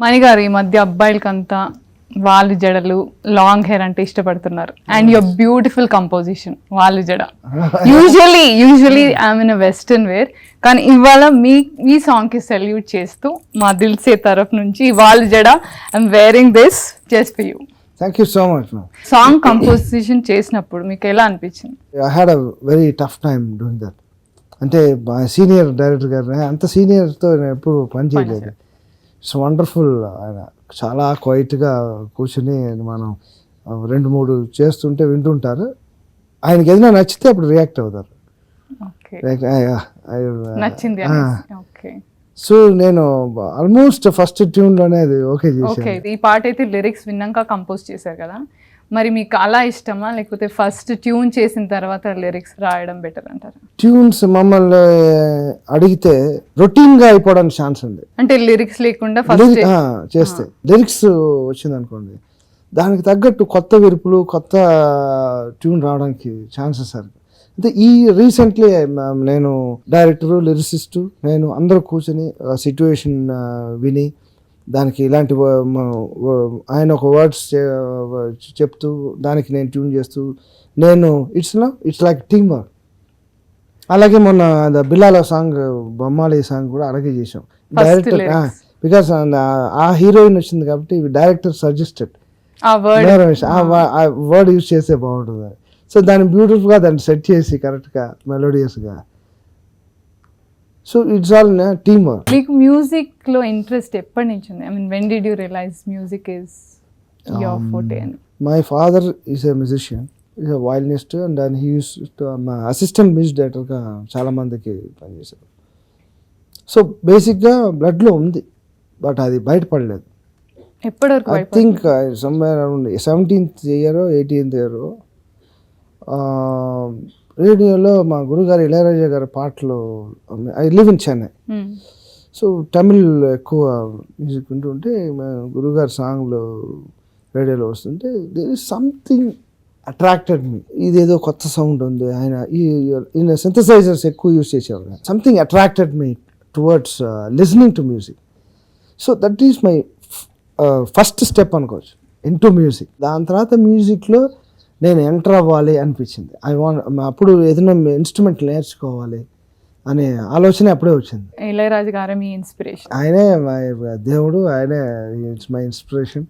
మణిగారు ఈ మధ్య అబ్బాయిలకంతా వాళ్ళు జడలు లాంగ్ హెయిర్ అంటే ఇష్టపడుతున్నారు అండ్ యువర్ బ్యూటిఫుల్ కంపోజిషన్ వాళ్ళు జడ usually I'm in western wear కానీ ఇవాళ మీ సాంగ్ కి సెల్యూట్ చేస్తూ మా దిల్సే తరఫు నుంచి వాళ్ళు జడ I'm wearing this just for you. Thank you so much. Song composition చేసినప్పుడు మీకు ఎలా అనిపించింది? I had a very tough time doing that. అంటే మా సీనియర్ డైరెక్టర్ గారు అంత సీనియర్తో నేను ఎప్పుడు పని చేయలేదు. It's wonderful. ఆయన చాలా క్వైట్గా కూర్చుని మనం 2-3 చేస్తుంటే వింటుంటారు. ఆయనకి ఏదైనా నచ్చితే అప్పుడు రియాక్ట్ అవుతారు. నచ్చింది. సో నేను ఆల్మోస్ట్ ఫస్ట్ ట్యూన్లోనే అది ఓకే చేశాను. ఈ పాట అయితే లిరిక్స్ విన్నాక కంపోజ్ చేశారు కదా, మరి మీకు అలా ఇష్టమా లేకపోతే ఫస్ట్ ట్యూన్ చేసిన తర్వాత లిరిక్స్ రాయడం బెటర్ అంటారా? ట్యూన్స్ మమ్మల్ని అడిగితే రొటీన్గా అయిపోవడానికి ఛాన్స్ ఉంది. అంటే లిరిక్స్ లేకుండా ఫస్ట్ చేస్తే లిరిక్స్ వచ్చింది అనుకోండి, దానికి తగ్గట్టు కొత్త విరుపులు కొత్త ట్యూన్ రావడానికి ఛాన్సెస్ సార్. అంటే ఈ రీసెంట్లీ నేను డైరెక్టరు లిరిసిస్టు నేను అందరూ కూర్చొని సిట్యుయేషన్ విని దానికి ఇలాంటి ఆయన ఒక వర్డ్స్ చెప్తూ దానికి నేను ట్యూన్ చేస్తూ నేను ఇట్స్ లైక్ టీమ్ వర్క్. అలాగే మొన్న బిల్లాల సాంగ్ బొమ్మాలి సాంగ్ కూడా అలాగే చేసాం. డైరెక్టర్ బికాస్ ఆ హీరోయిన్ వచ్చింది కాబట్టి డైరెక్టర్ సజెస్టెడ్ ఆ వర్డ్ యూజ్ చేస్తే బాగుంటుంది. సో దాన్ని బ్యూటిఫుల్గా దాన్ని సెట్ చేసి కరెక్ట్గా మెలోడియస్గా. So it's all team work. మీకు మ్యూజిక్ లో ఇంట్రెస్ట్ ఎప్పటి నుంచి ఉంది? I mean when did you realize music is your forte అని? My father is a musician, is a violinist and then he use assistant music డైరెక్టర్గా చాలా మందికి పనిచేశారు. సో బేసిక్గా బ్లడ్లో ఉంది, బట్ అది బయటపడలేదు. ఎప్పటివరకు? I think somewhere around 17th year 18th year రేడియోలో మా గురుగారు ఇళయరాజా గారి పాటలు, I live in Chennai, so Tamil ఎక్కువ మ్యూజిక్ వింటుంటే మా గురుగారి సాంగ్లు రేడియోలో వస్తుంటే there is something attracted me. ఇదేదో కొత్త సౌండ్ ఉంది. ఆయన ఈ సింథసైజర్స్ ఎక్కువ యూజ్ చేసేవారు. Something attracted me towards listening to music. So that is my first step అనుకోవచ్చు ఇన్ టు మ్యూజిక్. దాని తర్వాత మ్యూజిక్లో నేను ఎంటర్ అవ్వాలి అనిపించింది. అప్పుడు ఏదైనా ఇన్స్ట్రుమెంట్ నేర్చుకోవాలి అనే ఆలోచన అప్పుడే వచ్చింది. ఇళయరాజా గారే మీ ఇన్స్పిరేషన్? ఆయనే దేవుడు, ఆయనే ఇట్స్ మై ఇన్స్పిరేషన్.